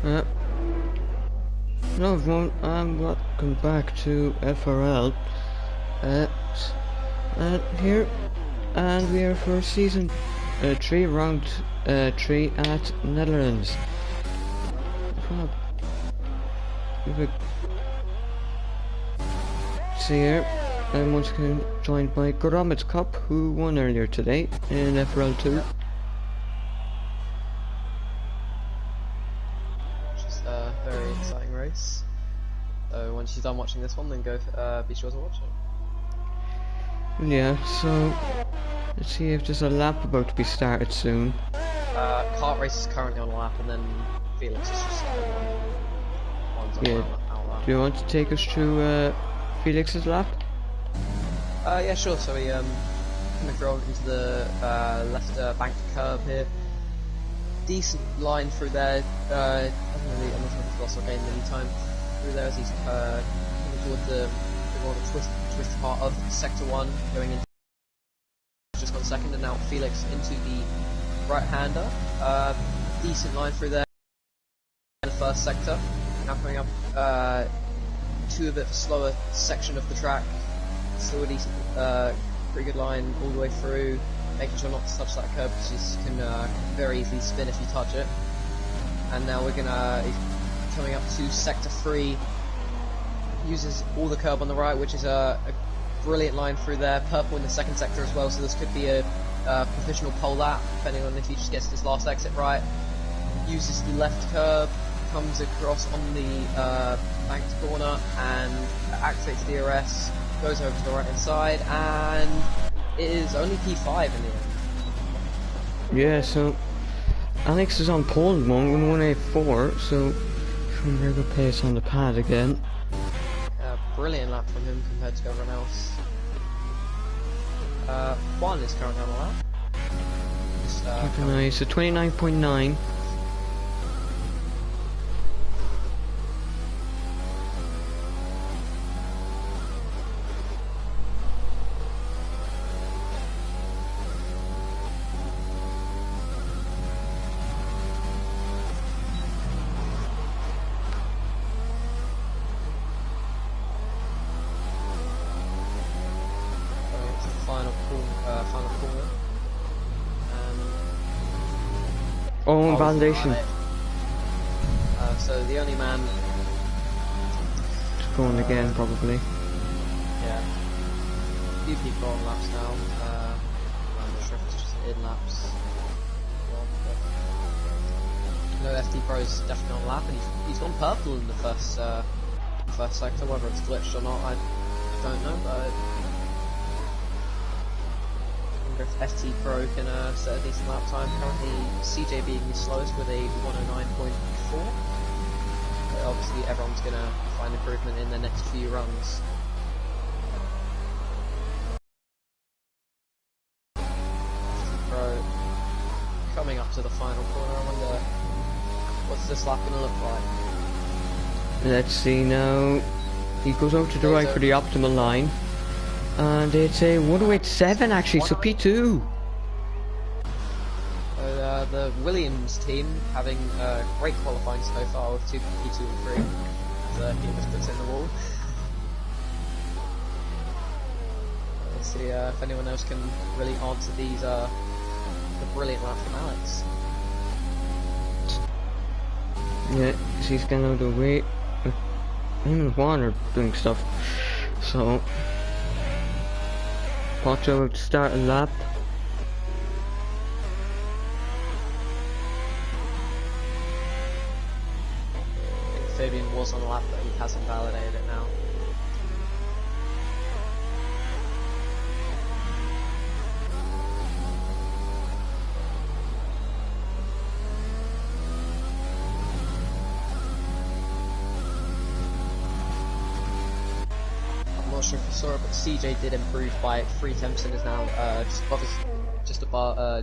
Uh, Hello everyone, and welcome back to FRL. Here, and we are for season 3, round 3 at Netherlands. See here, I'm once again joined by Goromit's Cup, who won earlier today in FRL 2. Very exciting race. So once you're done watching this one, then go be sure to watch it. Yeah, so let's see if there's a lap about to be started soon. Kart race is currently on a lap, and then Felix is just one's on Yeah. our lap. Do you want to take us through Felix's lap? Yeah, sure. So we coming through into the left bank curve here. Decent line through there. I'm not sure if he's lost or gained any time through there as he's coming toward the twist part of sector 1, going into just got second, and now Felix into the right-hander. Decent line through there in the first sector. Now coming up to a bit of a slower section of the track. Still a decent, pretty good line all the way through. Making sure not to touch that curb because you can very easily spin if you touch it. And now we're gonna coming up to sector 3. Uses all the curb on the right, which is a brilliant line through there. Purple in the second sector as well, so this could be a provisional pole lap depending on if he just gets this last exit right. Uses the left curb, comes across on the banked corner and activates DRS. Goes over to the right hand side and it is only P5 in the end. Yeah, so Alex is on pole at the moment with 184, so some very good pace on the pad again. Brilliant lap from him compared to everyone else. Juan is currently on a lap. Keep an eye, so 29.9. Final corner. Oh, and validation. So the only man. It's going again, probably. Yeah. A few people on laps now. I'm not sure if it's just in laps. No, FT Pro's definitely on lap, and he's gone purple in the first sector. Whether it's glitched or not, I don't know, but. If FT Pro can set a decent lap time. Currently CJ being the slowest with a 109.4. But obviously everyone's going to find improvement in the next few runs. FT Pro coming up to the final corner. I wonder what's this lap going to look like. Let's see now. He goes over to the right for the optimal line. And it's a 108.7 actually, so P2. The Williams team having great qualifying so far with P2 and 3. As he just puts in the wall. Let's see if anyone else can really answer these the brilliant lap from Alex. Yeah, he's getting out of the way. Him and Juan are doing stuff. So Pacho will start a lap. I think Fabian was on a lap, but he hasn't validated it now. I'm not sure if you saw it, but CJ did improve by 3 tenths and is now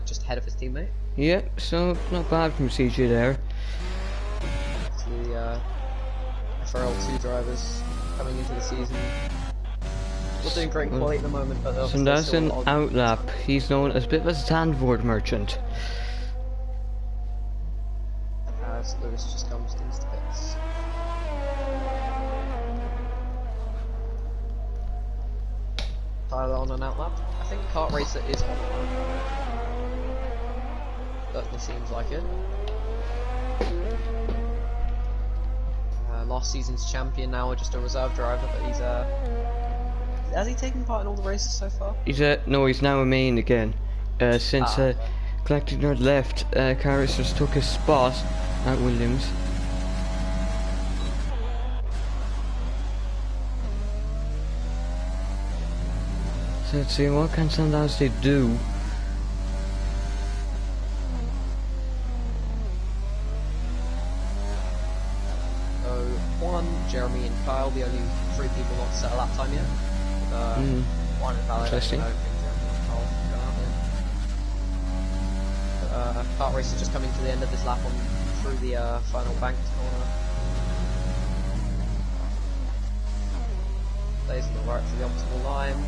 just ahead of his teammate. Yeah, so not bad from CJ there. To the FRL 2 drivers coming into the season. Not doing great quality at the moment, but so that's an outlap. He's known as a bit of a sandboard merchant. as Lewis just comes into the pits. Tyler on an outlap. I think Kart Racer is on. Certainly seems like it. Last season's champion, now just a reserve driver, but he's has he taken part in all the races so far? No, he's now a main again. Since Collecting Nerd left, Karis just took his spot at Williams. So let's see, what can Sandals they do? Jeremy and Kyle, the only 3 people not to set a lap time yet. One invalid. Interesting. Kart Racer just coming to the end of this lap on through the final banked corner. Stays on the right for the optimal line,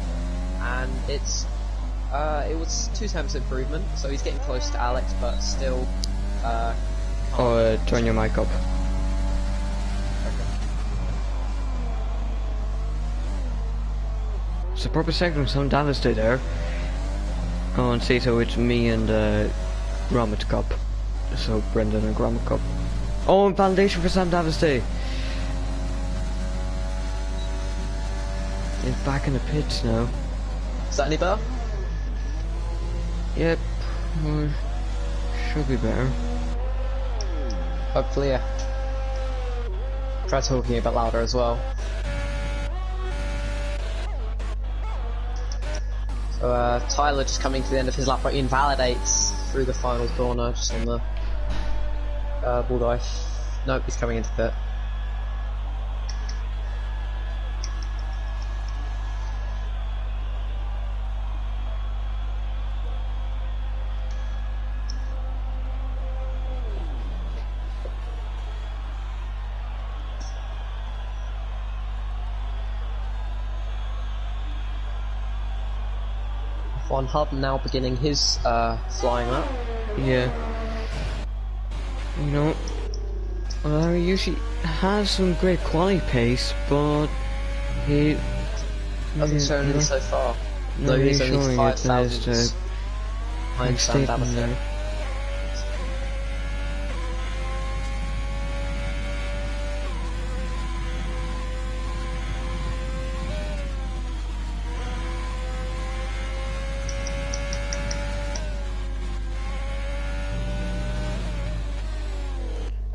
and it was 2 times improvement, so he's getting close to Alex, but still. Turn your mic up. So proper second some Dallas Day there. Oh, and see, so it's me and Gromit Cup. So Brendan and Gromit Cup. Oh, and validation for Sam Davis Day. He's back in the pits now. Is that any better? Yep. Should be better. Hopefully, yeah. Try talking a bit louder as well. So Tyler just coming to the end of his lap, but invalidates through the final corner, just on the ball dive. Nope, he's coming into pit. One Hub now beginning his flying lap. Yeah. You know, Larry usually has some great quality pace, but he hasn't shown any so far. No, he's only 5,000 behind Sam Davis.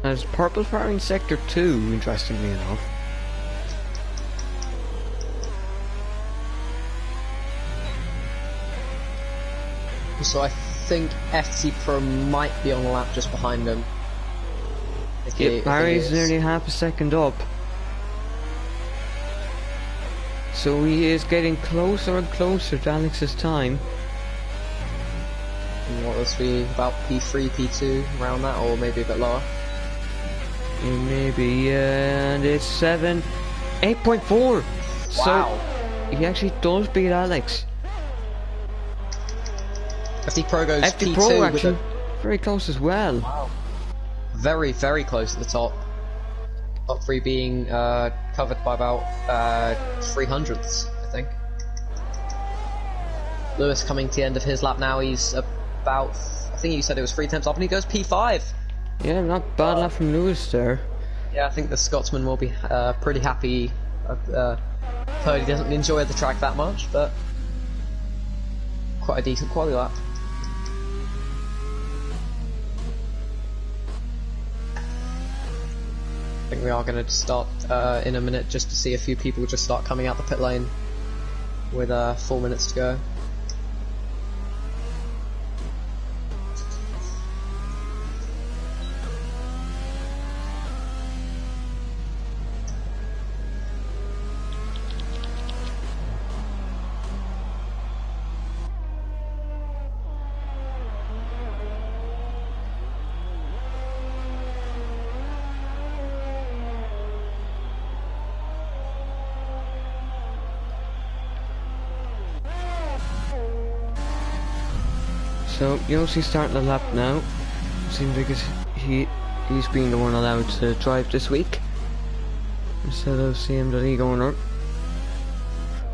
As purple fire in sector 2, interestingly enough. So I think FT Pro might be on the lap just behind him. Yep, Barry's nearly half a second up. So he is getting closer and closer to Alex's time. And what was we about P3, P2 around that, or maybe a bit lower? Yeah, maybe, and it's 8.4. Wow. So he actually does beat Alex. FT Pro goes FT P2 Pro actually with very close as well. Wow. Very, very close at the top. Top 3 being covered by about 300ths, I think. Lewis coming to the end of his lap now. He's about, I think you said it was 3 tenths up, and he goes P5. Yeah, not bad lap from Lewis there. Yeah, I think the Scotsman will be pretty happy. Heard he doesn't enjoy the track that much, but quite a decent quality lap. I think we are going to start in a minute just to see a few people just start coming out the pit lane with 4 minutes to go. So Yossi's starting the lap now. Seems like he he's been the one allowed to drive this week instead of CM the league owner.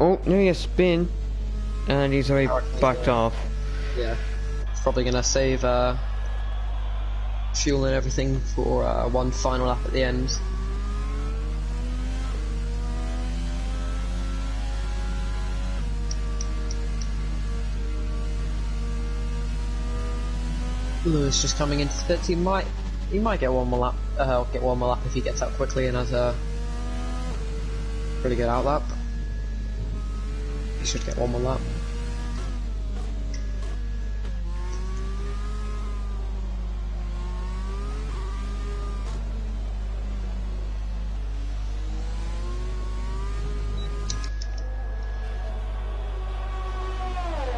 Oh, nearly a spin, and he's already backed off. Yeah, probably gonna save fuel and everything for one final lap at the end. Lewis just coming into the pits. He might get one more lap. Get one more lap if he gets out quickly and has a pretty good out lap. He should get one more lap.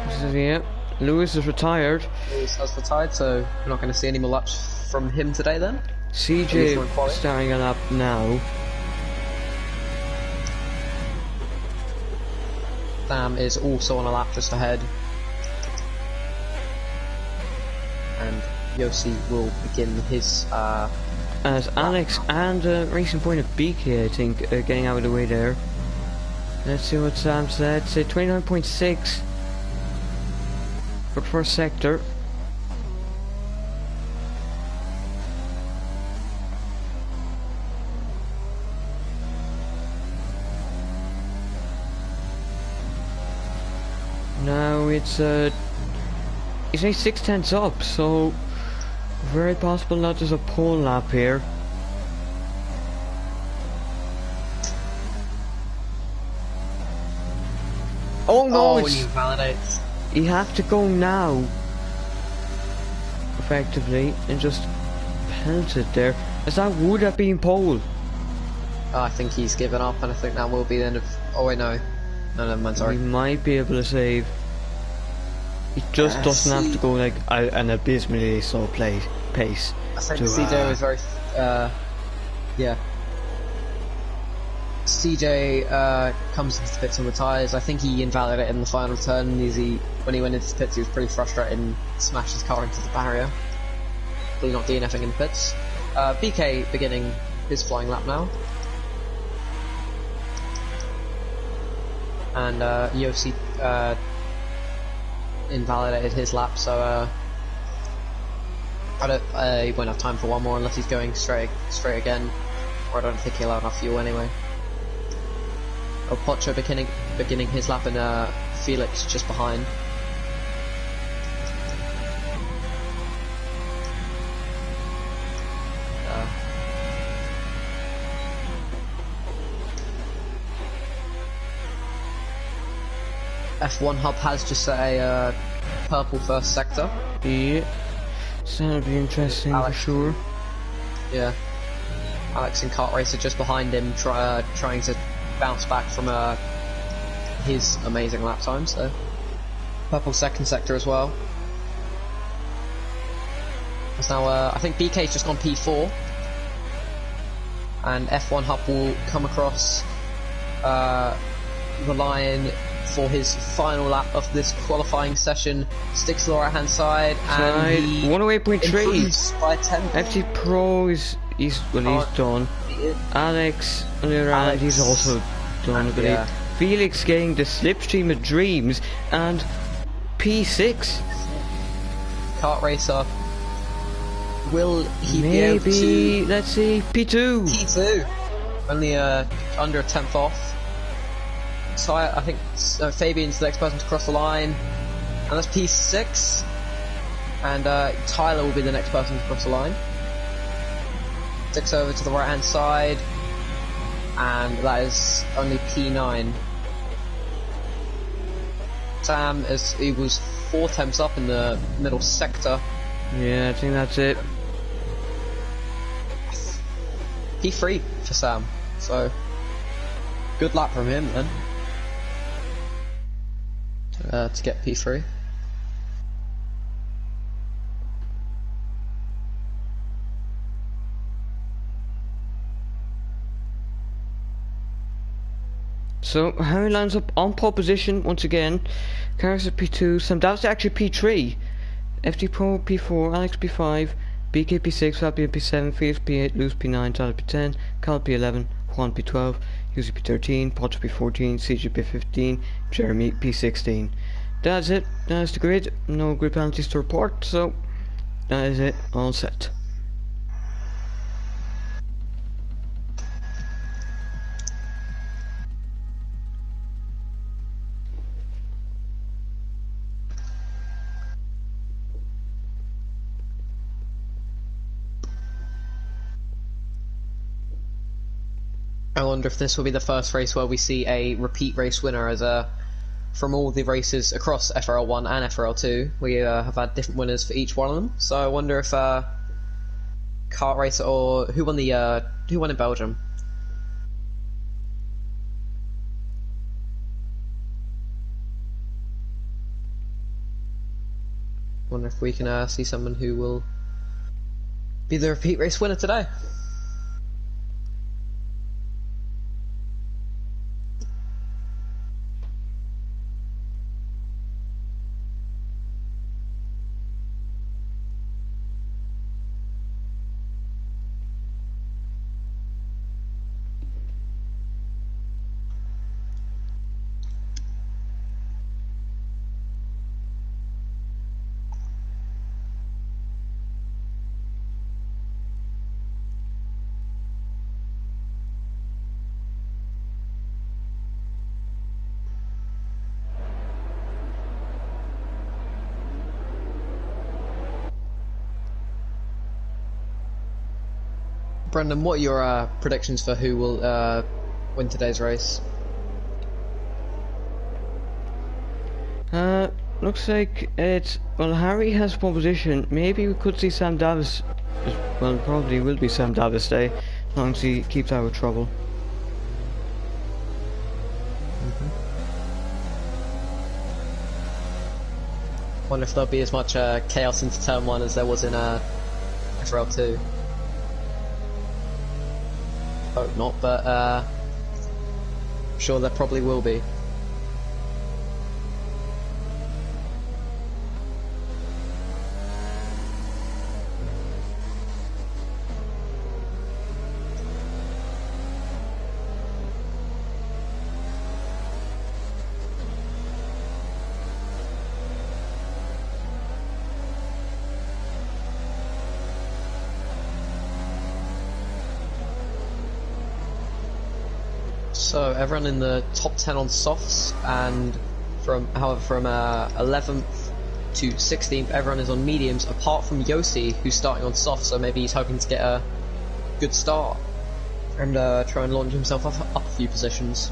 This is it. Lewis is retired. Lewis has retired, so we're not going to see any more laps from him today then. CJ starting a lap now. Sam is also on a lap just ahead. And Yossi will begin his as Alex and Racing Point of BK, I think, getting out of the way there. Let's see what Sam said. Say 29.6 for the first sector. Now it's only 6/10 up, so very possible that there's a pole lap here. Oh no! Oh, you validate. You have to go now, effectively, and just pelt it there. As that would have been pole. I think he's given up, and I think that will be the end of. Oh wait, no, never mind. Sorry. He might be able to save. He just doesn't have to go like an abysmally slow pace. I think CJ was very, yeah. CJ comes into the pits and retires. I think he invalidated in the final turn. When he went into the pits, he was pretty frustrated and smashed his car into the barrier. Probably not DNFing in the pits. BK beginning his flying lap now. And Yossi invalidated his lap, so he won't have time for one more unless he's going straight again, or I don't think he'll have enough fuel anyway. Pocho beginning his lap, and Felix just behind. F1 Hub has just a purple first sector. Yeah, so that'll be interesting Alex, for sure. Yeah, Alex and Kart Racer just behind him, trying to bounce back from his amazing lap time. So purple second sector as well. There's now I think BK's just gone P4, and F1 Hub will come across the line for his final lap of this qualifying session. Sticks to the right hand side, and he 108.3 by 10. FT Pro he's done. Alex on the other hand, he's also done, I believe. Yeah. Felix getting the slipstream of dreams, and P6. Kart Racer, will he Maybe, be able to... let's see, P2. P2, only under a tenth off. So I think Fabian's the next person to cross the line, and that's P6, and Tyler will be the next person to cross the line. Sticks over to the right hand side, and that is only P9. Sam, as he was 4 temps up in the middle sector. Yeah, I think that's it. P3 for Sam, so good luck from him then. To get P3. So Harry lands up on pole position once again. Karis at P2, Sam Davis actually P3, FD Pro P4, Alex P5, BK P6, Fabio P7, Felix P8, Luz P9, Tyler P10, Cal P11, Juan P12, Yuzi P13, Potter P14, CJ P15, Jeremy P16. That's it, that's the grid, no grid penalties to report, so that is it, all set. I wonder if this will be the first race where we see a repeat race winner, as from all the races across FRL 1 and FRL 2, we have had different winners for each one of them. So I wonder if kart racer, or who won in Belgium? Wonder if we can see someone who will be the repeat race winner today. Brendan, what are your predictions for who will win today's race? Looks like it's, well, Harry has pole position. Maybe we could see Sam Davis, well, probably will be Sam Davis Day, as long as he keeps out of trouble. Wonder if there'll be as much chaos into turn 1 as there was in FRL 2. Hope not, but I'm sure there probably will be. So everyone in the top 10 on softs, and from 11th to 16th, everyone is on mediums, apart from Yossi, who's starting on softs. So maybe he's hoping to get a good start and try and launch himself up a few positions.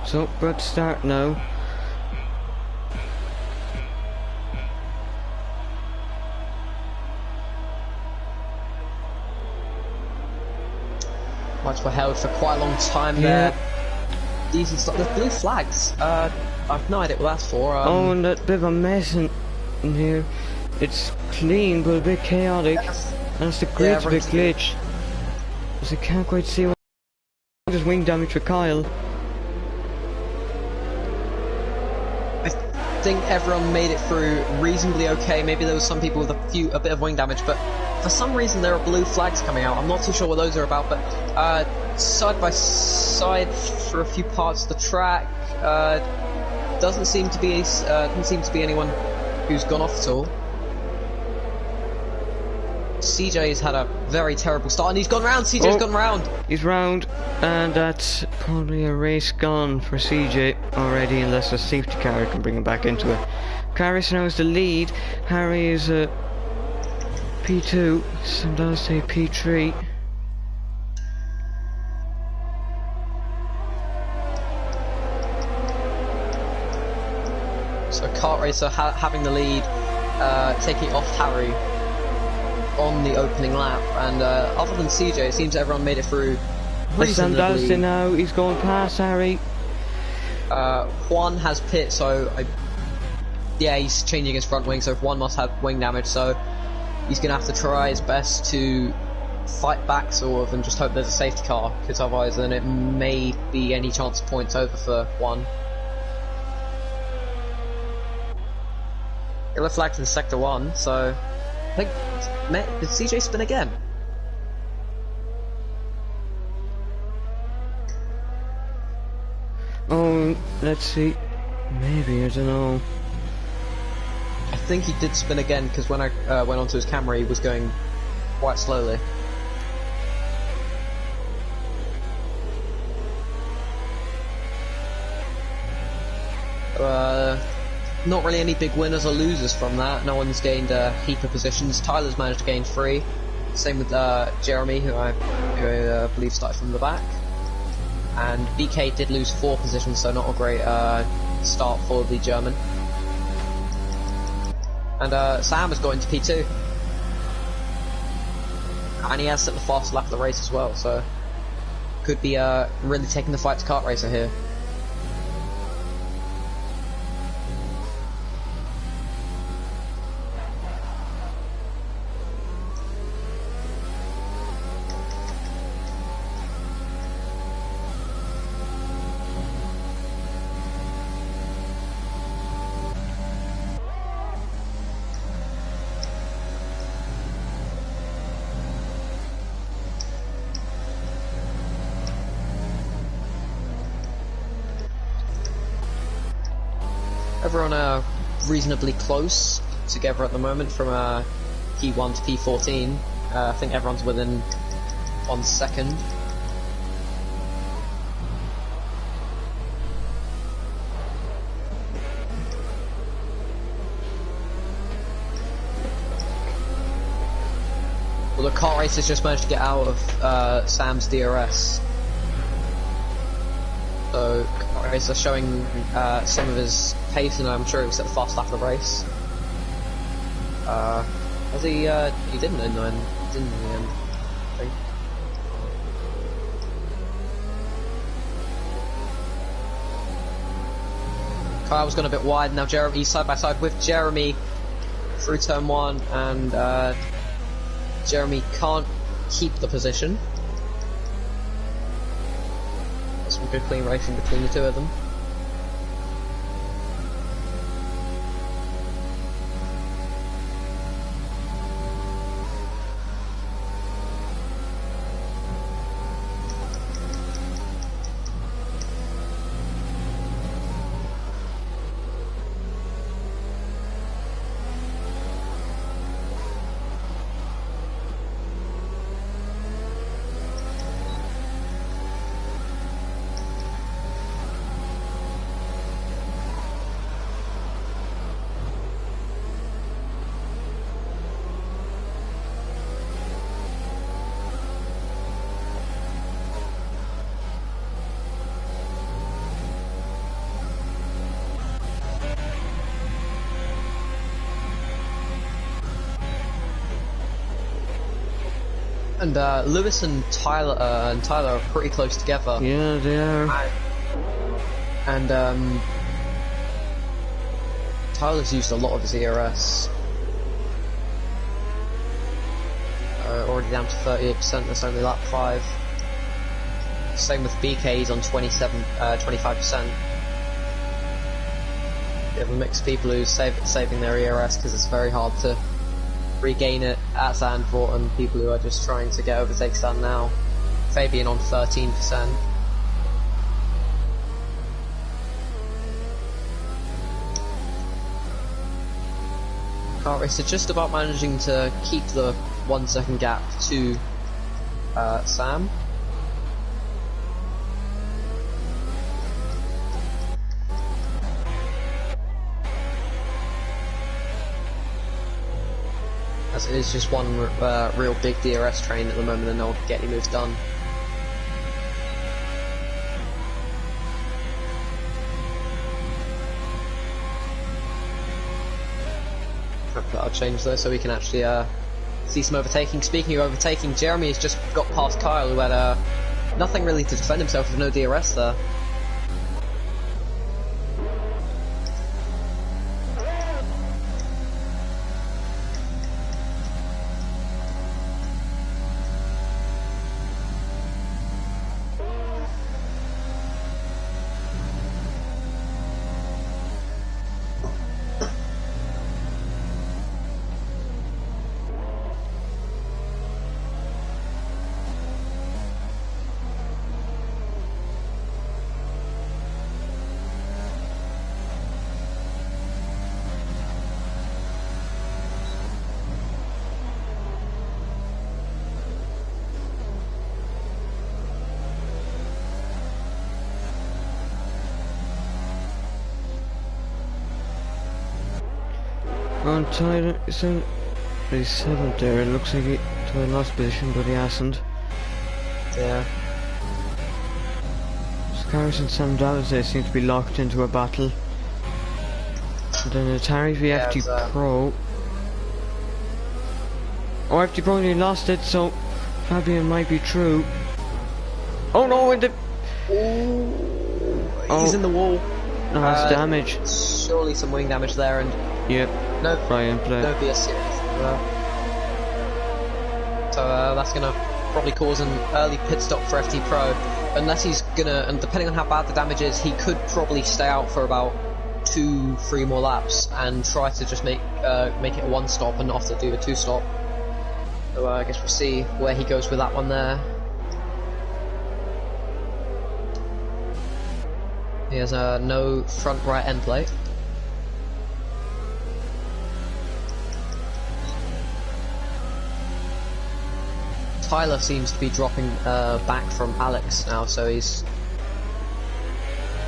So, let's start now. Much were held for quite a long time there. Decent stuff. There's blue flags. I've no idea what that's for. Oh, and that bit of a mess in here. It's clean, but a bit chaotic. And it's the grid's a bit glitched. Because I can't quite see what. There's wing damage for Kyle. I think everyone made it through reasonably okay. Maybe there was some people with a bit of wing damage, but for some reason there are blue flags coming out. I'm not too sure what those are about, but side by side for a few parts of the track, doesn't seem to be anyone who's gone off at all. CJ's had a very terrible start, and he's gone round. CJ's gone round. He's round, and that's probably a race gone for CJ already, unless a safety car can bring him back into it. Carris now is the lead. Harry is P2, sometimes say P3. So Kart Racer having the lead, taking off Harry on the opening lap, and other than CJ, it seems everyone made it through Sam reasonably. Dunstan now, he's going past Harry. Juan has pit, so yeah, he's changing his front wing, so Juan must have wing damage, so he's going to have to try his best to fight back, sort of, and just hope there's a safety car, because otherwise then it may be any chance of points over for Juan. Yellow flags in Sector 1, so I think, did CJ spin again? Oh, let's see. Maybe, I don't know. I think he did spin again, because when I went onto his camera he was going quite slowly. Not really any big winners or losers from that. No one's gained a heap of positions. Tyler's managed to gain 3. Same with Jeremy, who I believe started from the back. And BK did lose 4 positions, so not a great start for the German. And Sam has got into P2. And he has set the fastest lap of the race as well, so could be really taking the fight to Kart Racer here. Everyone reasonably close together at the moment from P1 to P14. I think everyone's within 1 second. Well, the Kart Racer's just managed to get out of Sam's DRS. So Kart Racer showing some of his pace, and I'm sure he set the fast lap of the race. As he didn't in the end, didn't in the end, I think. Kyle's gone a bit wide now. He's side by side with Jeremy through turn 1, and Jeremy can't keep the position. Some good clean racing between the two of them. And Lewis and Tyler are pretty close together. Yeah, they are. And Tyler's used a lot of his ERS. Already down to 38%. That's only lap 5. Same with BK's on 25%. You have a mix of people who saving their ERS because it's very hard to regain it at Zandvoort, and people who are just trying to get overtake stand now. Fabian on 13%. Kart Racer just about managing to keep the 1 second gap to Sam. As is just one real big DRS train at the moment, and no one can get any moves done. I'll change though so we can actually see some overtaking. Speaking of overtaking, Jeremy has just got past Kyle, who had nothing really to defend himself with no DRS there. On Tyler, he's 7th there. It looks like Tyler lost position, but he hasn't. Yeah. Scaris and Sam Dallas there seem to be locked into a battle. And then Atari v FT Pro. Oh, FT Pro nearly lost it, so Fabian might be true. Oh no, in the... He's in the wall. No, that's damage. Surely some wing damage there, and... Yep. No, Brian play. no be a serious. So that's gonna probably cause an early pit stop for FT Pro, unless he's gonna. And depending on how bad the damage is, he could probably stay out for about 2-3 more laps and try to just make it a 1 stop and not have to do a 2 stop. So I guess we'll see where he goes with that one there. He has no front right end plate. Tyler seems to be dropping back from Alex now, so he's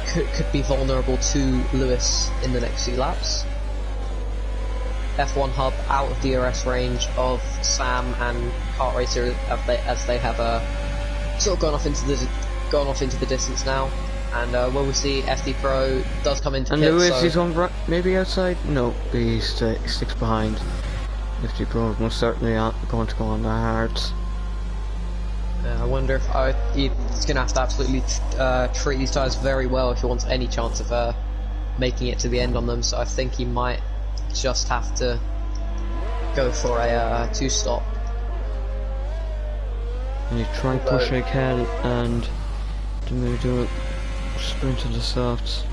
could be vulnerable to Lewis in the next few laps. F1 Hub out of DRS range of Sam and Kart Racer as they have sort of gone off into the distance now. And when we see FD Pro does come into and pit, Lewis so is on maybe outside. No, he sticks behind. FD Pro most certainly aren't going to go on the hards. I wonder if he's going to have to absolutely treat these tyres very well if he wants any chance of making it to the end on them. So I think he might just have to go for a 2 stop. And you try and push Raquel and do a sprint to the softs.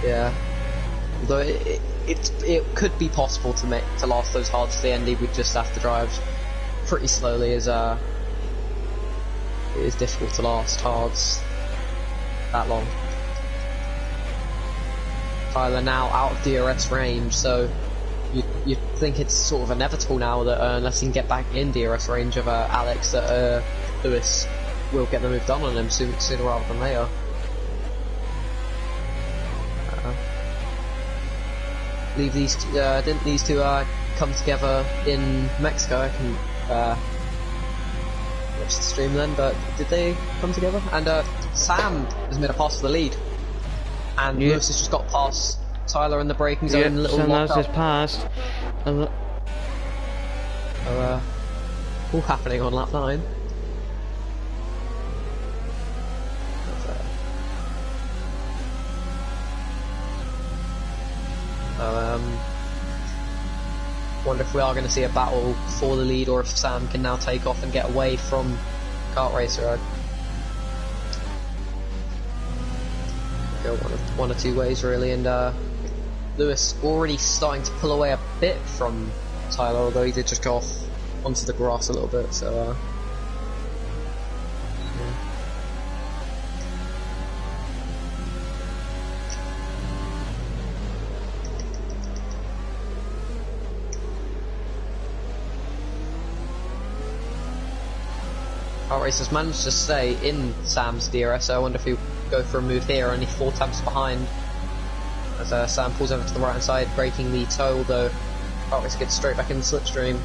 Yeah. Although it could be possible to last those hards to the end. He would just have to drive pretty slowly, as it is difficult to last hards that long. Tyler now out of DRS range, so you think it's sort of inevitable now that unless he can get back in DRS range of Alex, that Lewis will get the move done on him sooner rather than later. Didn't these two come together in Mexico? I can watch the stream then, but did they come together? And Sam has made a pass for the lead, and Lewis has just got past Tyler in the braking zone. Little Sam lock has up. passed. All happening on lap 9. Wonder if we are going to see a battle for the lead, or if Sam can now take off and get away from Kart Racer. I'd go one or two ways really, and Lewis already starting to pull away a bit from Tyler, although he did just go off onto the grass a little bit, so Kart Racer's managed to stay in Sam's DRS, so I wonder if he'll go for a move here, only 4 taps behind. As Sam pulls over to the right hand side, breaking the toe, although Kart Racer gets straight back in the slipstream.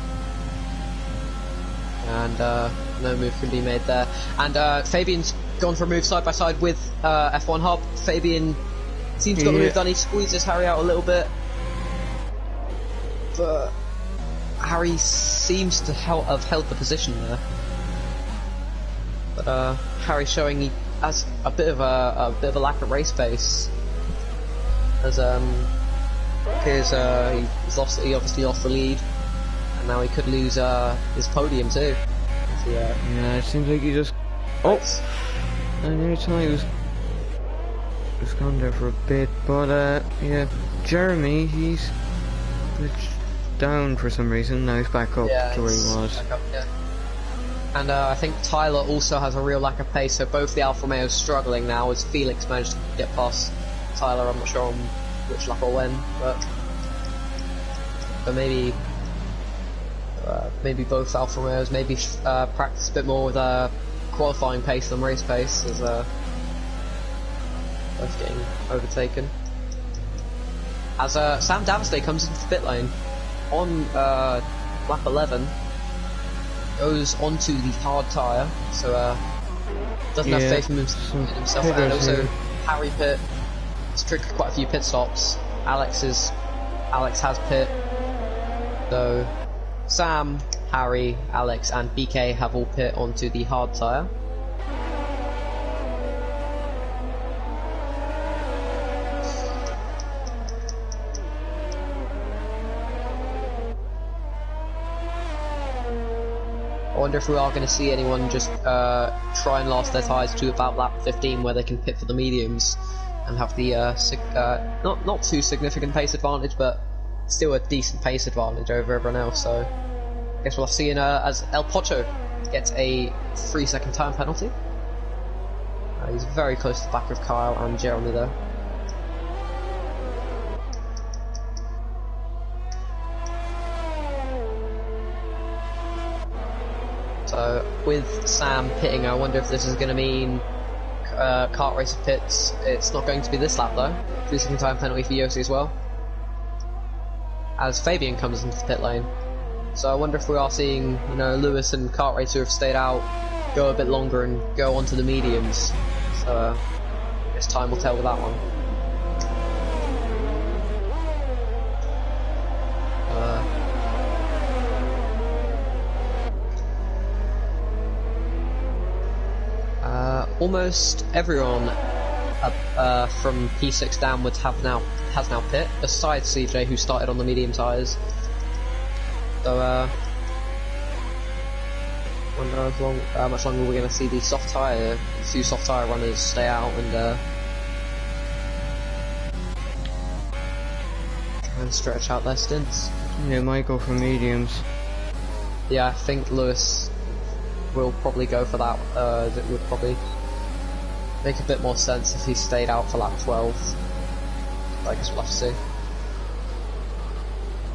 And no move can be made there. And Fabian's gone for a move side by side with F1 Hub. Fabian seems to got the move done. He squeezes Harry out a little bit, but Harry seems to have held the position there. But Harry showing he has a bit of a lack of race pace, as appears he obviously lost the lead, and now he could lose his podium too. Yeah, it seems like he just. Oh, I nearly thought he was gone there for a bit, but yeah, Jeremy, he's glitched down for some reason. Now he's back up to where he was. Up, yeah. And I think Tyler also has a real lack of pace, so both the Alfa Romeos struggling now as Felix managed to get past Tyler. I'm not sure on which lap or when, but maybe both Alfa Romeos maybe practice a bit more with qualifying pace than race pace, as both getting overtaken. As Sam Davistay comes into the pit lane on lap 11, goes onto the hard tyre, so doesn't have faith in himself, and also Harry pit. It's triggered quite a few pit stops. Alex has pit, so Sam, Harry, Alex and BK have all pit onto the hard tyre. I wonder if we are going to see anyone just try and last their tyres to about lap 15, where they can pit for the mediums and have the not too significant pace advantage, but still a decent pace advantage over everyone else. So I guess we'll have to see as El Pocho gets a 3-second time penalty. He's very close to the back of Kyle and Jeremy there. So with Sam pitting, I wonder if this is going to mean kart racer pits. It's not going to be this lap though. 3-second time penalty for Yossi as well, as Fabian comes into the pit lane. So I wonder if we are seeing, Lewis and kart racer have stayed out, go a bit longer and go onto the mediums. So I guess time will tell with that one. Almost everyone from P6 downwards has now pit, besides CJ, who started on the medium tyres. So wonder how much longer we're going to see the few soft tyre runners stay out and try and stretch out their stints. Yeah, might go for mediums. Yeah, I think Lewis will probably go for that. That would probably make a bit more sense if he stayed out for lap 12. I guess we'll have to see.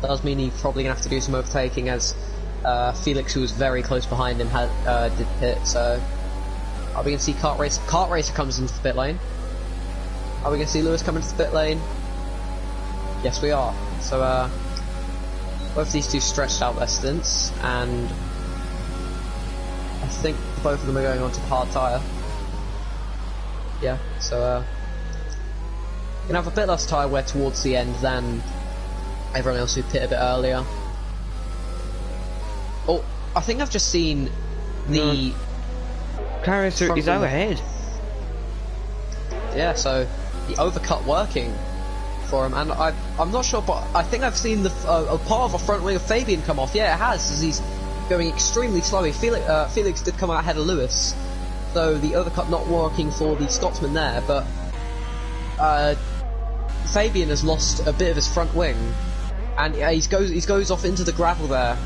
That does mean he's probably going to have to do some overtaking, as Felix, who was very close behind him, did pit. So are we going to see Kart Racer comes into the pit lane? Are we going to see Lewis come into the pit lane? Yes, we are. So both these two stretched out their stints, and I think both of them are going onto the hard tyre. Yeah, so gonna have a bit less tyre wear towards the end than everyone else who pit a bit earlier. Oh, I think I've just seen the Kart Racer is out ahead. Yeah, so the overcut working for him, and I'm not sure, but I think I've seen the a part of a front wing of Fabian come off. Yeah, it has, as he's going extremely slowly. Felix did come out ahead of Lewis, so the overcut not working for the Scotsman there, but Fabian has lost a bit of his front wing, and he goes off into the gravel there,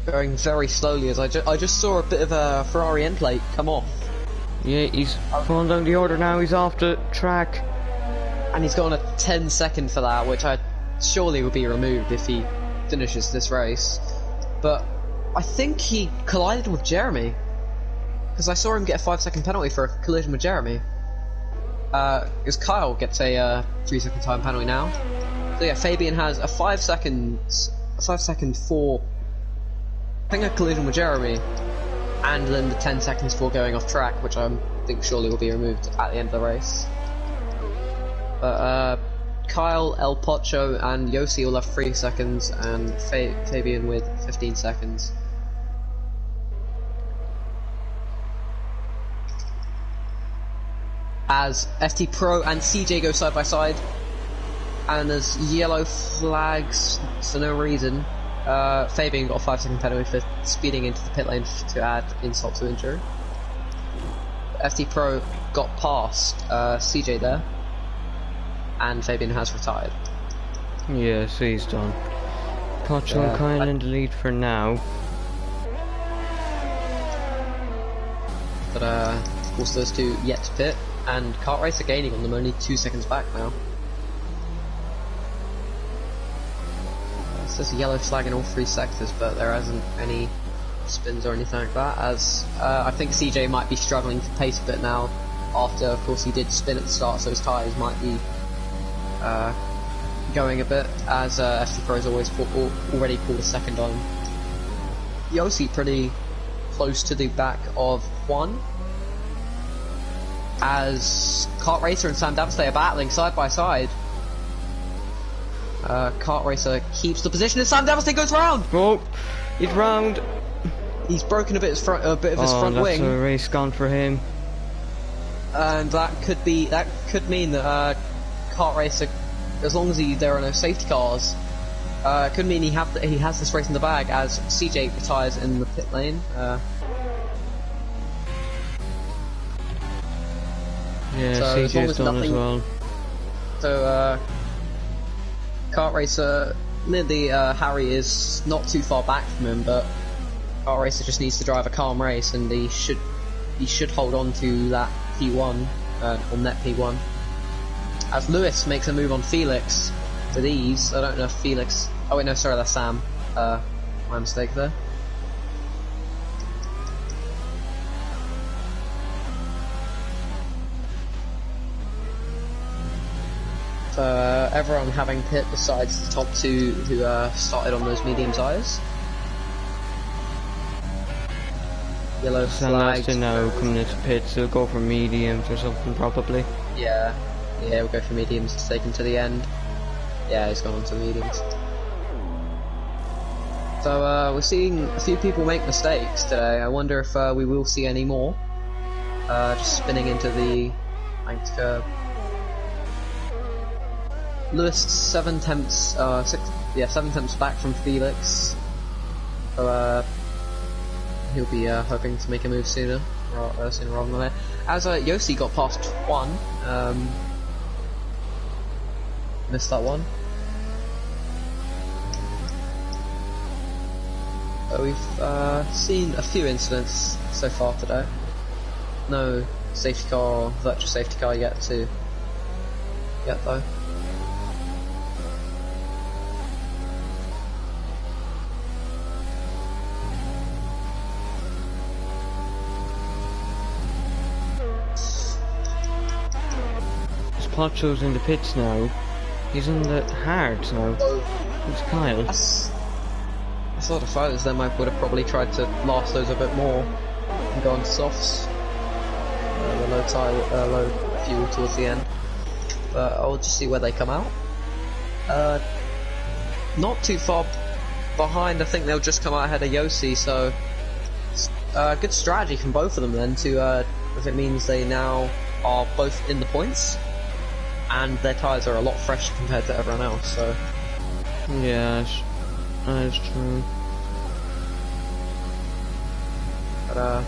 going very slowly, as I just saw a bit of a Ferrari end plate come off. Yeah, he's falling down the order now, he's off the track. And he's got a 10-second for that, which I surely would be removed if he finishes this race. But I think he collided with Jeremy, because I saw him get a 5-second penalty for a collision with Jeremy. Because Kyle gets a 3-second time penalty now So yeah, Fabian has a 5 second for having a collision with Jeremy, and then the 10 seconds for going off track, which I think surely will be removed at the end of the race. But Kyle, El Pocho, and Yossi will have 3 seconds, and Fabian with 15 seconds. As FT Pro and CJ go side by side, and there's yellow flags for no reason. Fabian got a 5-second penalty for speeding into the pit lane to add insult to injury. FT Pro got past CJ there, and Fabian has retired. Yeah, so he's done. Pocho and Kyle in the lead for now. But of course those two yet to pit, and Kart Racer gaining on them, only 2 seconds back now. There's a yellow flag in all 3 sectors, but there hasn't any spins or anything like that, as I think CJ might be struggling to pace a bit now, after of course he did spin at the start, so his tyres might be going a bit, as FT Pro's already pulled a second on. Yossi pretty close to the back of Juan, as Kart Racer and Sam Davistay are battling side by side. Kart Racer keeps the position, and Sam Davistay goes round! Oh, he's round! He's broken a bit of his front wing. That's a race gone for him. And that could mean that Kart Racer, as long as there are no safety cars, could mean he has this race in the bag, as CJ retires in the pit lane. Yeah, so CJ's done as well. So Kart Racer, nearly Harry is not too far back from him, but Kart Racer just needs to drive a calm race, and he should hold on to that P1 or net P1. As Lewis makes a move on Felix with ease. I don't know if Felix. Oh wait, no, sorry, that's Sam. My mistake there. Everyone having pit besides the top two who started on those medium tyres. Yellow flag. To know coming into pit, so go for mediums or something probably. Yeah, we'll go for mediums to take him to the end. Yeah, he's gone on to the mediums. So we're seeing a few people make mistakes today. I wonder if we will see any more. Just spinning into the banked curb. Lewis 7 tenths back from Felix. So he'll be hoping to make a move sooner rather than later. As Yossi got past one, missed that one. We've seen a few incidents so far today. No safety car or virtual safety car yet though. Pocho's in the pits now. He's in the hard, so it's Kyle. I thought the fighters then would have probably tried to last those a bit more and go on softs. The low fuel towards the end. But I'll just see where they come out. Not too far behind. I think they'll just come out ahead of Yossi. So good strategy from both of them then. If it means they now are both in the points. And their tyres are a lot fresher compared to everyone else, so... Yeah, that's true. But,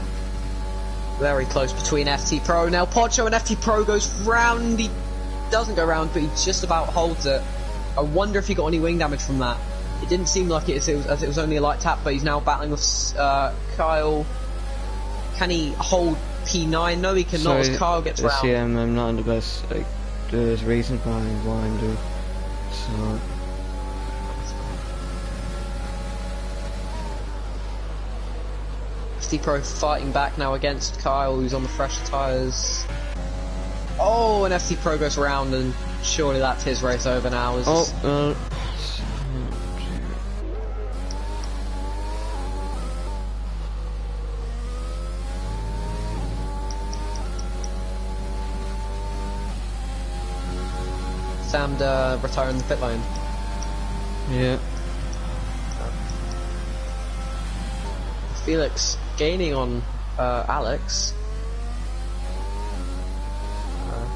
very close between FT Pro. Now Pocho and FT Pro goes round. He doesn't go round, but he just about holds it. I wonder if he got any wing damage from that. It didn't seem like it, as it was only a light tap, but he's now battling with Kyle. Can he hold P9? No, he cannot, as Kyle gets round. Yeah, I'm not in the best... There's reason behind why I'm doing so. FT Pro fighting back now against Kyle, who's on the fresher tyres. Oh, and FT Pro goes around, and Surely that's his race over now. Oh, Sam retiring the pit lane. yeah. Felix gaining on Alex.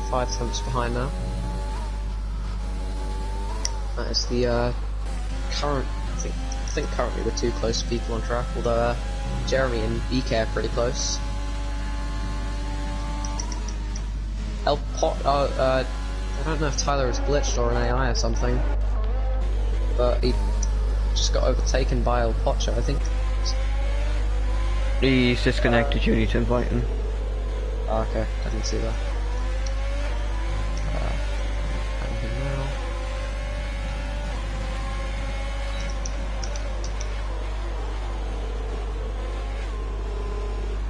5 tenths behind now. That is the current. I think currently we're too close to people on track. Although Jeremy and BK are pretty close. I don't know if Tyler is glitched or an AI or something, but he just got overtaken by El Pocho, I think. He's disconnected, you need to invite him. Oh, okay, I didn't see that. Adding him now.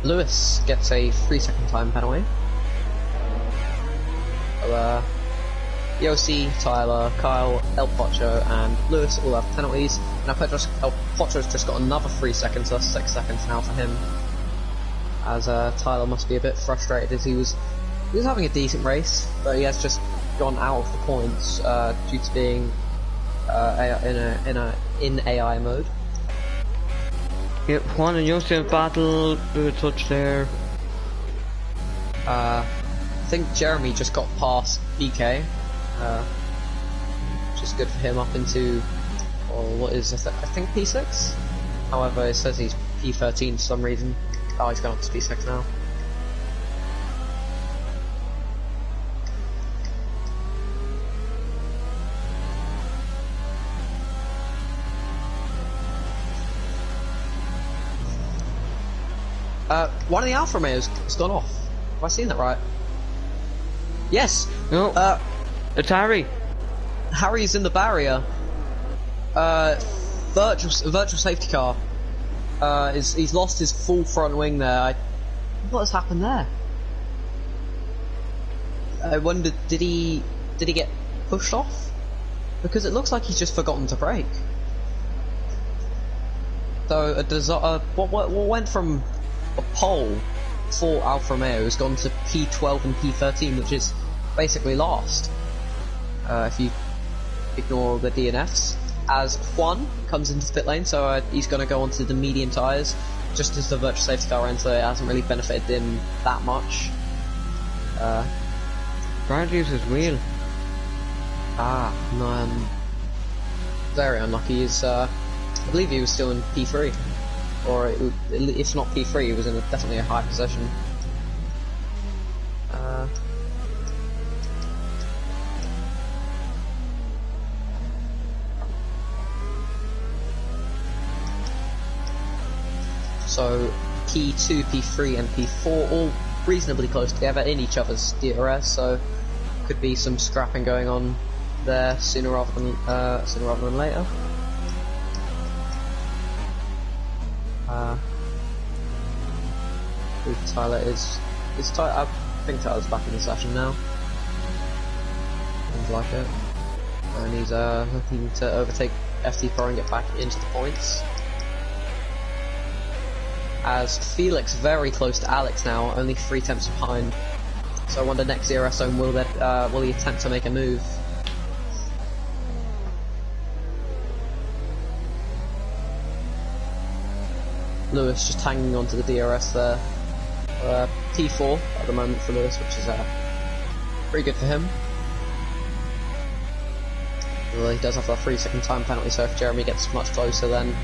Lewis gets a 3-second time penalty. Yossi, Tyler, Kyle, El Pocho, and Lewis all have penalties. Now El Pocho's just got another 3 seconds, so that's 6 seconds now for him. As Tyler must be a bit frustrated as he was having a decent race, but he has just gone out of the points due to being in AI mode. Yep, Juan and Yossi in battle, bit of touch there. I think Jeremy just got past BK, which is good for him up into, or what is this, I think P6? However, it says he's P13 for some reason. Oh, he's gone up to P6 now. One of the Alfa Romeos has gone off. Have I seen that right? Yes! No, it's Harry. Harry's in the barrier. Virtual safety car. He's lost his full front wing there. What has happened there? I wonder, did he get pushed off? Because it looks like he's just forgotten to brake. So what went from a pole for Alfa Romeo has gone to P12 and P13, which is basically last. If you ignore the DNFs. As Juan comes into the pit lane, so he's going to go onto the medium tyres, just as the virtual safety car ends, so it hasn't really benefited him that much. Bradley uses his wheel. No, very unlucky. I believe he was still in P3, or if not P3, he was in definitely a high position. So P2, P3 and P4 all reasonably close together in each other's DRS, so could be some scrapping going on there sooner rather than later. Tyler is I think Tyler's back in the session now. Seems like it. And he's looking to overtake FT Pro and get back into the points. As Felix very close to Alex now, only 3 tenths behind. So I wonder next DRS zone will he attempt to make a move? Lewis just hanging on to the DRS there. P4 at the moment for Lewis, which is pretty good for him. Well, he does have a 3-second time penalty, so if Jeremy gets much closer, then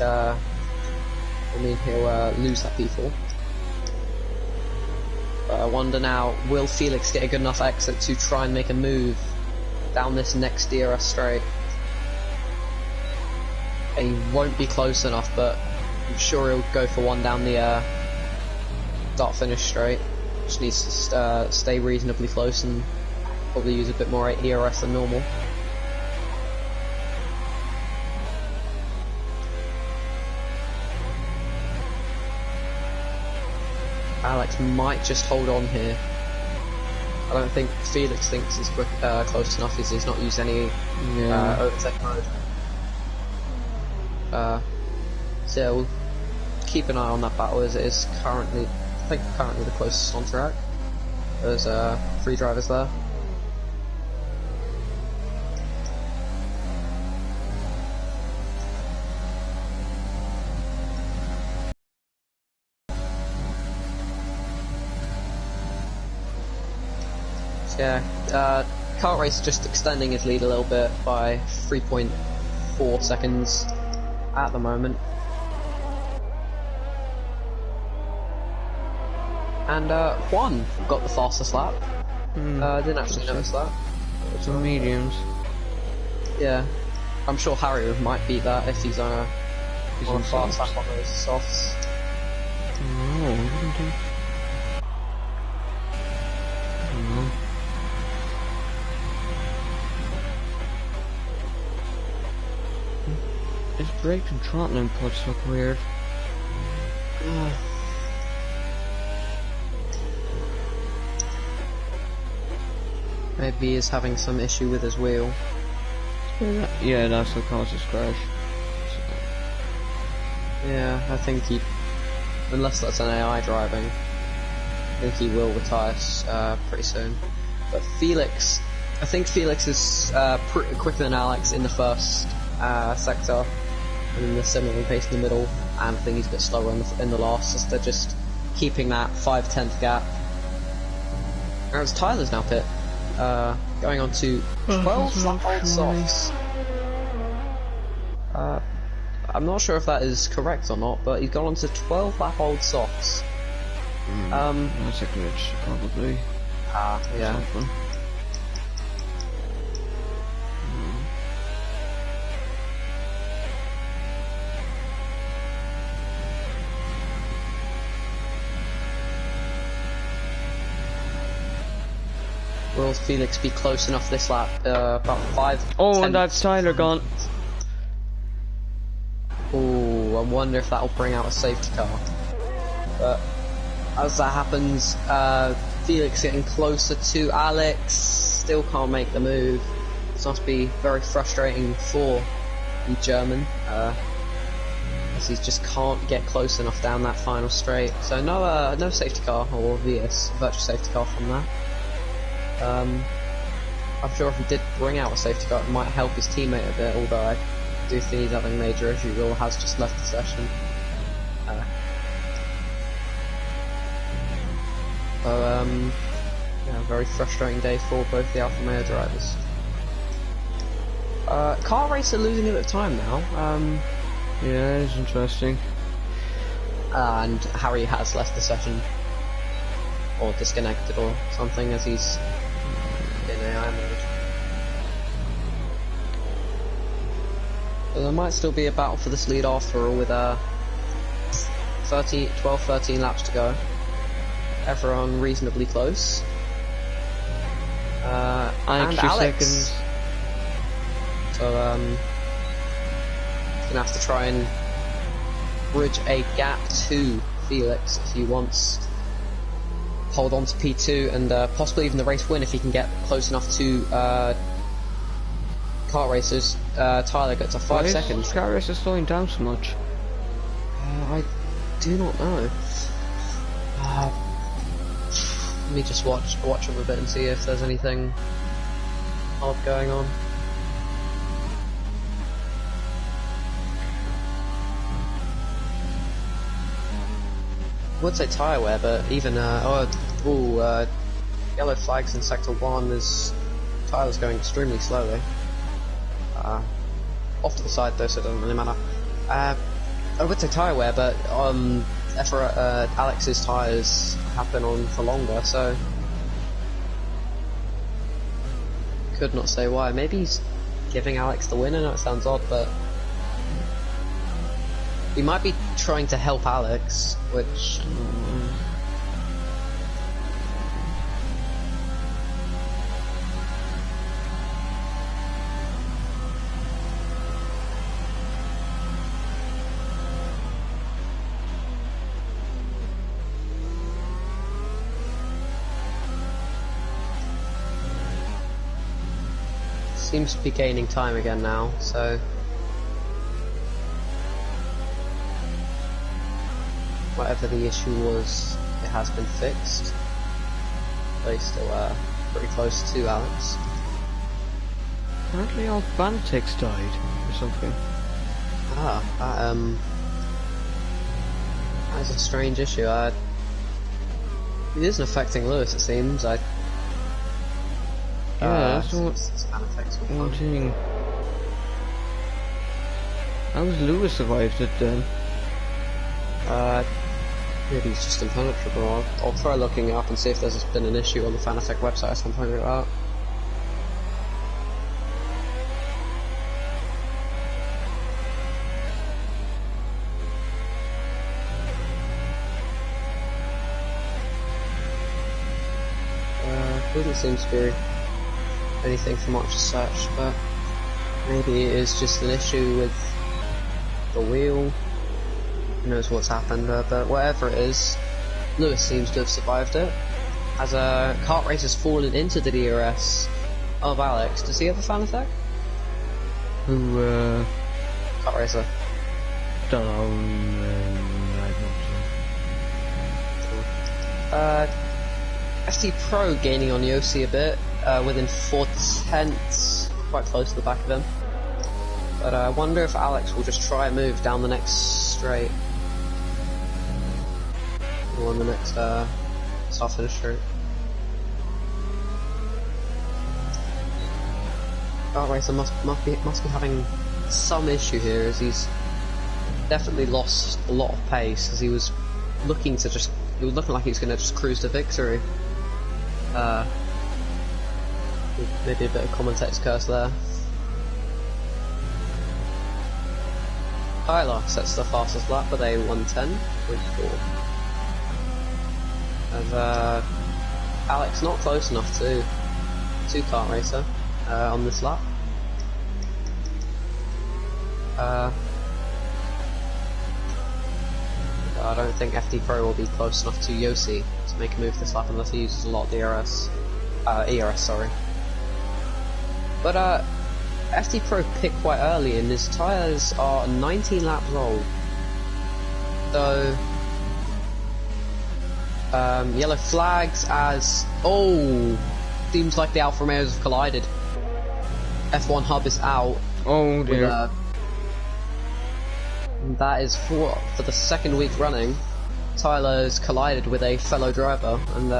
I mean he'll lose that P4. But I wonder now, will Felix get a good enough exit to try and make a move down this next DRS straight? He won't be close enough, but I'm sure he'll go for one down the start-finish straight. Just needs to stay reasonably close and probably use a bit more ERS than normal. Alex might just hold on here. don't think Felix thinks he's quick, close enough. He's not used any overtake mode. So yeah, we'll keep an eye on that battle as it is currently, I think currently the closest on track. There's 3 drivers there. Yeah, Kart Race just extending his lead a little bit by 3.4 seconds at the moment. And Juan got the fastest lap. Didn't actually notice that. Some mediums. Yeah, I'm sure Harry might beat that if he's on a fast lap on those softs. His brake and throttle inputs look weird. Maybe he's having some issue with his wheel. Yeah, that's what caused his crash. Yeah, I think he, unless that's an AI driving, I think he will retire pretty soon. But Felix, I think Felix is pretty quicker than Alex in the first sector, and then the similar pace in the middle, and I think he's a bit slower in the last, as they're just keeping that 5/10 gap. Whereas Tyler's now pit, going on to 12 lap-old softs. I'm not sure if that is correct or not, but he's gone on to 12 lap-old softs. That's a glitch, probably. Yeah. Something. Will Felix be close enough this lap? About 5. Oh, 10 and that's Tyler gone. Ooh, I wonder if that'll bring out a safety car. But as that happens, Felix getting closer to Alex, still can't make the move. This must be very frustrating for the German, as he just can't get close enough down that final straight. So no safety car, or VS, virtual safety car from that. I'm sure if he did bring out a safety car, it might help his teammate a bit, although I do think he's having major issues, or has just left the session. Yeah, very frustrating day for both the Alfa Romeo drivers. Car Race are losing a bit of time now. Yeah, it's interesting. And Harry has left the session, or disconnected or something, as he's in AI mode. But there might still be a battle for this lead after all, with 12-13 laps to go. Everyone reasonably close. And Alex. Seconds. So gonna have to try and bridge a gap to Felix if he wants hold on to P2 and possibly even the race win if he can get close enough to kart racers. Tyler gets a 5 seconds. Kart racers slowing down so much? I do not know. Let me just watch him a bit and see if there's anything odd going on. I would say tyre wear, but even yellow flags in sector 1. There's Tyler's going extremely slowly. Off to the side though, so it doesn't really matter. I would say tyre wear, but Alex's tyres have been on for longer, so could not say why. Maybe he's giving Alex the win. I know it sounds odd, but he might be trying to help Alex, which seems to be gaining time again now, so whatever the issue was, it has been fixed. But he's still pretty close to Alex. Apparently all Fanatics died or something. That's a strange issue. It isn't affecting Lewis, it seems. Yeah, that's what one thing. How was Lewis survived it then? Maybe he's just impenetrable. I'll try looking it up and see if there's been an issue on the Fanatec website or something like that. Doesn't seem to be anything from much as such, but maybe it is just an issue with the wheel. Who knows what's happened, but whatever it is, Lewis seems to have survived it. As a kart race has fallen into the DRS of Alex. Does he have a Fanatec? Who, Kart racer. Don't know, I don't know. ST Pro gaining on Yossi a bit, within 4/10, quite close to the back of him. But I wonder if Alex will just try a move down the next straight. Or on the next start finish straight. Kart Racer must be having some issue here, as he's definitely lost a lot of pace, as he was looking like he was going to just cruise to victory. Maybe a bit of commentator's curse there. Tyler sets the fastest lap with a 1:10.4. And Alex not close enough to Kart Racer on this lap. I don't think FD Pro will be close enough to Yossi to make a move this lap unless he uses a lot of ERS, sorry. But FD Pro picked quite early, and his tyres are 19 laps old. So yellow flags as seems like the Alfa Romeos have collided. F1 hub is out. Oh dear. That is for the second week running. Tyler's collided with a fellow driver, and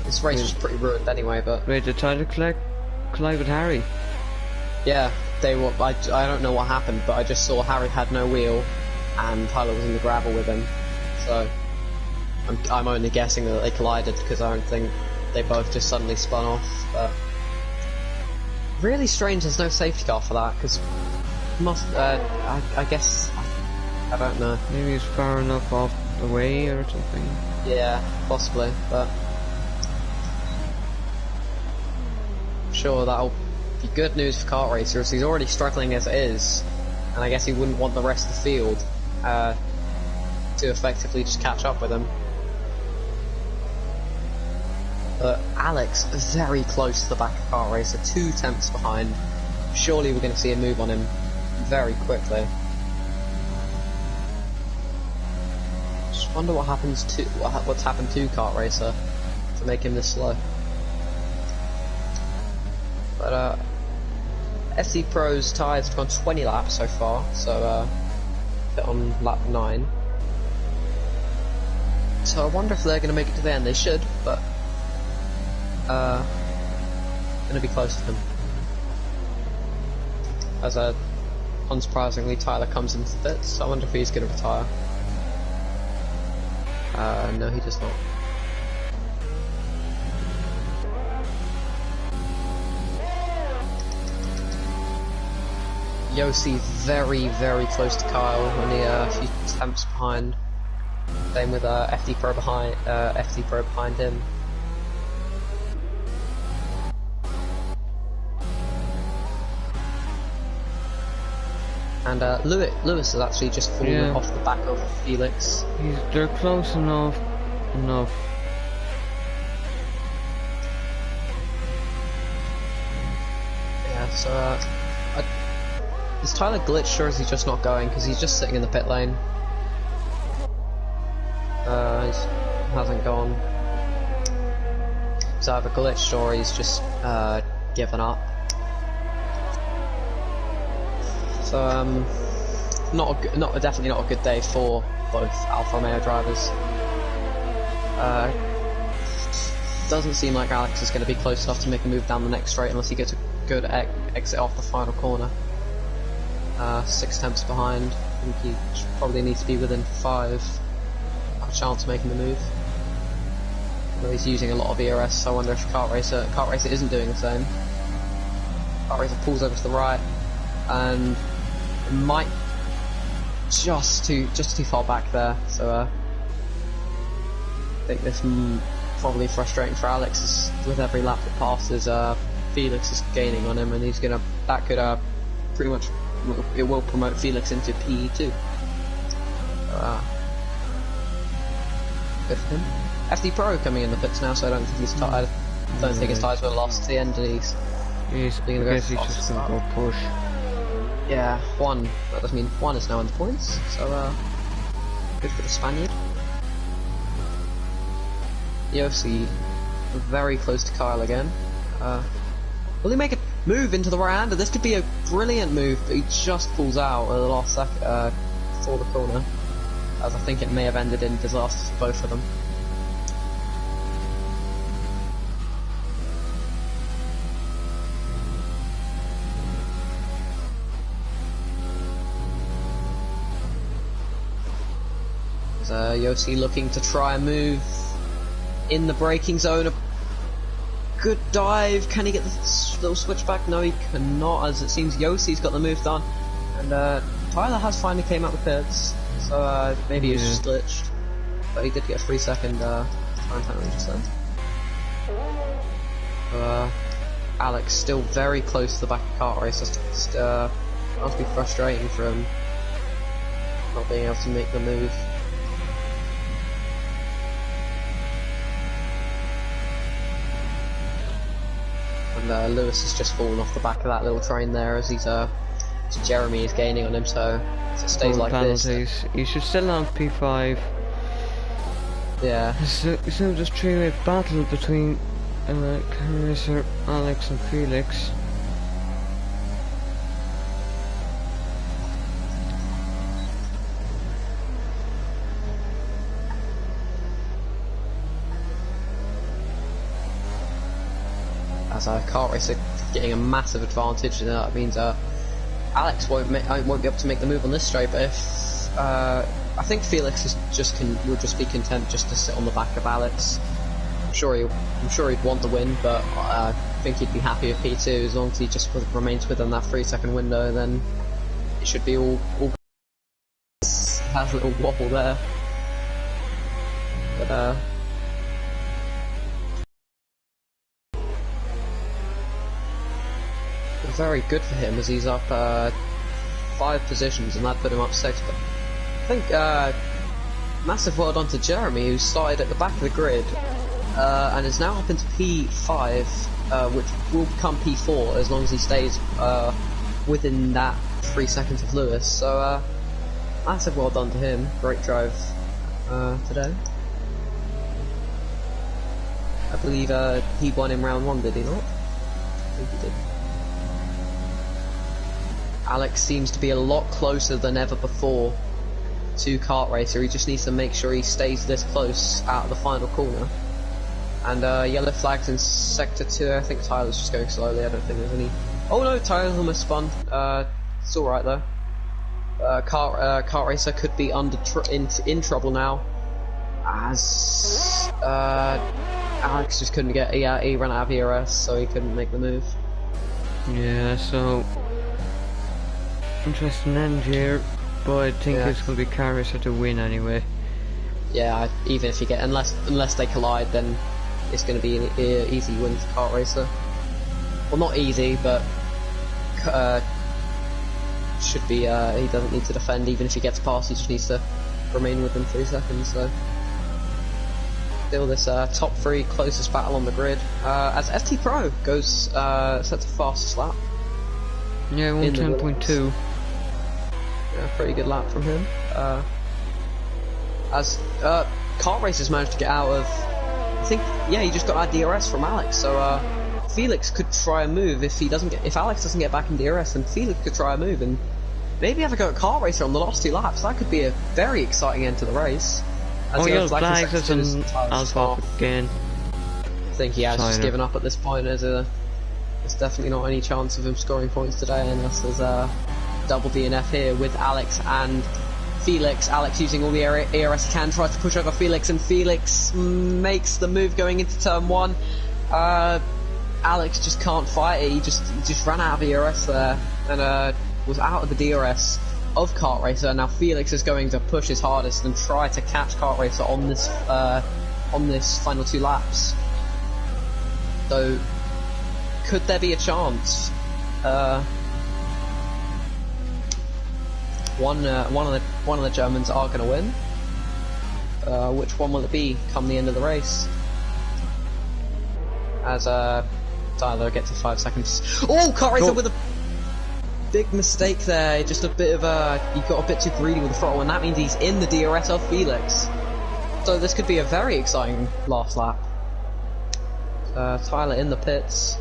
this race was pretty ruined anyway. But wait, did Tyler collide with Harry? Yeah, they were. I don't know what happened, but I just saw Harry had no wheel, and Tyler was in the gravel with him. So I'm only guessing that they collided because I don't think they both just suddenly spun off. But really strange. There's no safety car for that because I guess. I don't know. Maybe it's far enough off the way or something. Yeah, possibly, but sure, that'll be good news for kart racers. He's already struggling as it is, and I guess he wouldn't want the rest of the field to effectively just catch up with him. But Alex very close to the back of kart racer, 2 tenths behind. Surely we're going to see a move on him very quickly. Wonder what happens to what's happened to Kart Racer to make him this slow. But SC Pro's tyres have gone 20 laps so far, so bit on lap 9. So I wonder if they're going to make it to the end. They should, but going to be close to them. As unsurprisingly, Tyler comes into the pits. So I wonder if he's going to retire. No, he does not. Yossi very, very close to Kyle, only a few tenths behind. Same with FD Pro behind him. And Lewis has actually just fallen off the back of Felix. They're close enough. Yeah, So, is Tyler glitched or is he just not going? Because he's just sitting in the pit lane. He hasn't gone. He's either glitched or he's just given up. So, definitely not a good day for both Alfa Romeo drivers. Doesn't seem like Alex is going to be close enough to make a move down the next straight unless he gets a good exit off the final corner. 6 tenths behind. I think he probably needs to be within 5. Have a chance of making the move. Well, he's using a lot of ERS, so I wonder if Kart Racer isn't doing the same. Kart Racer pulls over to the right, and it might just too far back there. So I think this probably frustrating for Alex. Is with every lap that passes, Felix is gaining on him, and that could pretty much it will promote Felix into PE2. Good for him. FD Pro coming in the pits now, so I don't think he's tired. I don't think his tyres were lost to the end, and he's gonna go just gonna go push. Yeah, that does mean 1 is now in the points, so good for the Spaniard. Yossi very close to Kyle again. Will he make a move into the Miranda? This could be a brilliant move, but he just pulls out at the last second before the corner, as I think it may have ended in disaster for both of them. Yossi looking to try and move in the braking zone. A good dive. Can he get the little switchback? No, he cannot, as it seems Yossi's got the move done. And Tyler has finally came out the pits, so maybe he was just glitched. But he did get a 3-second time penalty just then. Alex still very close to the back of Kart Racer. Must be frustrating for him not being able to make the move. And Lewis has just fallen off the back of that little train there as Jeremy is gaining on him, so if it stays like penalties. this. You should still on P5. Yeah. So just three-way battle between Racer, Alex and Felix. As Kart Racer getting a massive advantage, and that means Alex won't be able to make the move on this straight. But if I think Felix will just be content just to sit on the back of Alex. I'm sure he'd want the win, but I think he'd be happy with P2 as long as he just remains within that 3-second window. Then it should be all. Has a little wobble there, but very good for him as he's up 5 positions, and that put him up 6. But I think massive well done to Jeremy, who started at the back of the grid and is now up into P5, which will become P4 as long as he stays within that 3 seconds of Lewis. So massive well done to him. Great drive today. I believe he won in round 1, did he not? I think he did. Alex seems to be a lot closer than ever before to Kart Racer. He just needs to make sure he stays this close out of the final corner. And yellow flags in sector 2. I think Tyler's just going slowly. I don't think there's any. Oh no, Tyler almost spun. It's all right though. Kart Racer could be in trouble now, as Alex just couldn't get. He ran out of ERS, so he couldn't make the move. Yeah, so interesting end here, but I think it's going to be Kart Racer to win anyway. Yeah, even if you get unless they collide, then it's going to be an easy win for Kart Racer. Well, not easy, but should be. He doesn't need to defend. Even if he gets past, he just needs to remain within 3 seconds. So still this top 3 closest battle on the grid. As FT Pro goes sets a fastest lap. Yeah, in the 110.2. Yeah, pretty good lap from him. As kart racers managed to get out of, I think, yeah, he just got our DRS from Alex. So Felix could try a move if Alex doesn't get back in DRS, then Felix could try a move and maybe have a go at kart racer on the last 2 laps. That could be a very exciting end to the race. Oh, yellow flags, that's an alpha again. I think he has just given up at this point. There's definitely not any chance of him scoring points today unless there's a double DNF here with Alex and Felix. Alex using all the ERS he can, tries to push over Felix, and Felix makes the move going into turn 1. Alex just can't fight it. He just ran out of ERS there and was out of the DRS of kart racer. Now Felix is going to push his hardest and try to catch kart racer on this final 2 laps. So could there be a chance? One of the Germans are going to win. Which one will it be come the end of the race? As Tyler gets to 5 seconds. Oh, kart racer with a big mistake there. Just a bit of he got a bit too greedy with the throttle, and that means he's in the DRS of Felix. So this could be a very exciting last lap. Tyler in the pits.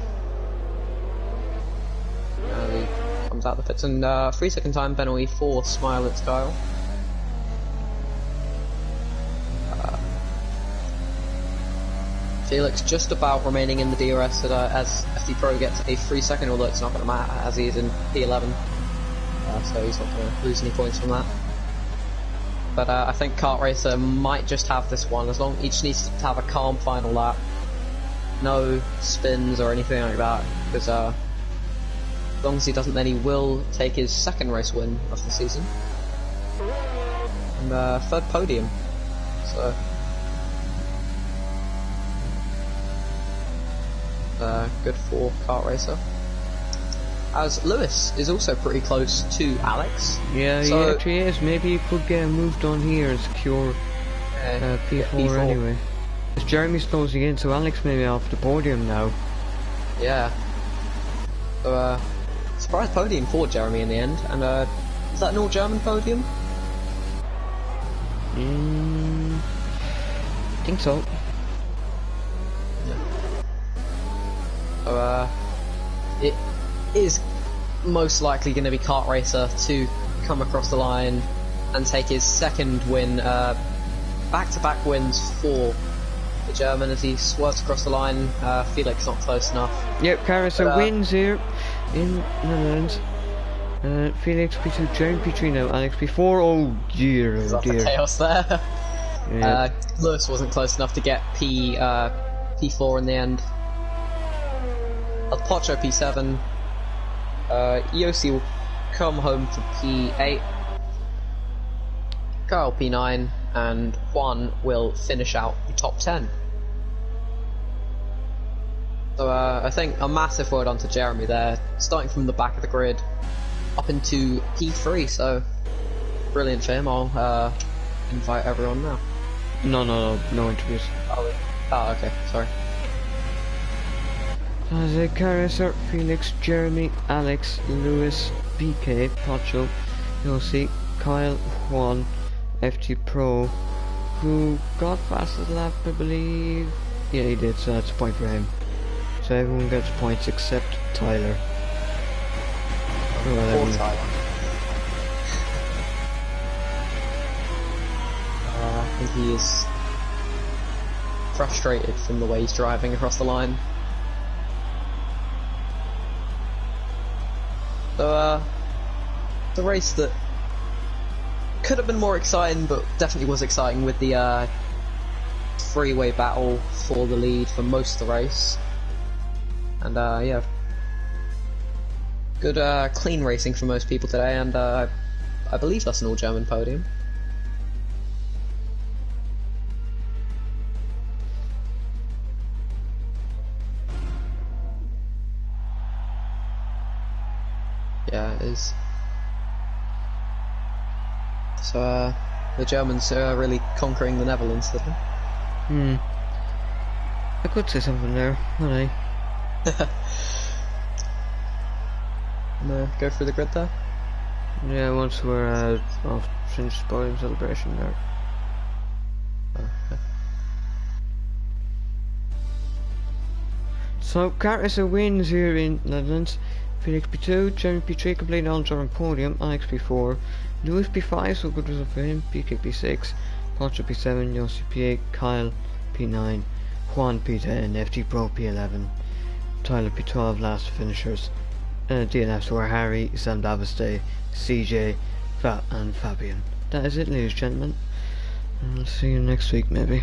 He comes out the pits, and 3-second time penalty for Smile at Kyle. Felix just about remaining in the DRS as FD Pro gets a 3-second, although it's not going to matter as he is in P11. So he's not going to lose any points from that. But I think kart racer might just have this one, as long each needs to have a calm final lap. No spins or anything like that, because as long as he doesn't, then he will take his 2nd race win of the season. And 3rd podium. So good for kart racer. As Lewis is also pretty close to Alex. Yeah, so he actually is. Maybe he could get moved on here and secure P4 anyway. As Jeremy's closing in, so Alex may be off the podium now. Yeah. So surprise podium for Jeremy in the end. And is that an all-German podium? I think so. So it is most likely going to be kart racer to come across the line and take his 2nd win, back-to-back wins for the German as he swerves across the line. Felix not close enough. Yep, Carissa wins here in Netherlands. Felix P2, Jeremy P3 now, Alex P4. Oh dear, oh dear. Chaos there. Yeah. Lewis wasn't close enough to get P4 in the end. Pocho P7. EOC will come home for P8. Kyle P9, and Juan will finish out the top 10. So I think a massive word on to Jeremy there, starting from the back of the grid up into P3, so brilliant for him. I'll invite everyone now. No interviews. Oh, okay, sorry. As Carissa, Felix, Jeremy, Alex, Lewis, BK, Pacho, Yossi, Kyle, Juan, FT Pro, who got fastest lap, I believe. Yeah, he did, so that's a point for him. So everyone gets points except Tyler. Poor Tyler. I think he is frustrated from the way he's driving across the line. So, the race that could have been more exciting, but definitely was exciting with the three-way battle for the lead for most of the race. And yeah, good clean racing for most people today, and I believe that's an all-German podium. Yeah, it is. So the Germans are really conquering the Netherlands today. I could say something there, wouldn't I? Go through the grid there. Yeah, once we're out of finished podium celebration there. So, Carter wins here in Netherlands. Felix P2, Jeremy P3 completed on during podium, Alex P4, Lewis P5, so good result for him, PK P6, Porter P7, Yossi P8, Kyle P9, Juan P10, FG Pro P11, Tyler P12, last finishers. DNFs were Harry, Sam Daviste, CJ, and Fabian. That is it, ladies and gentlemen. And I'll see you next week, maybe.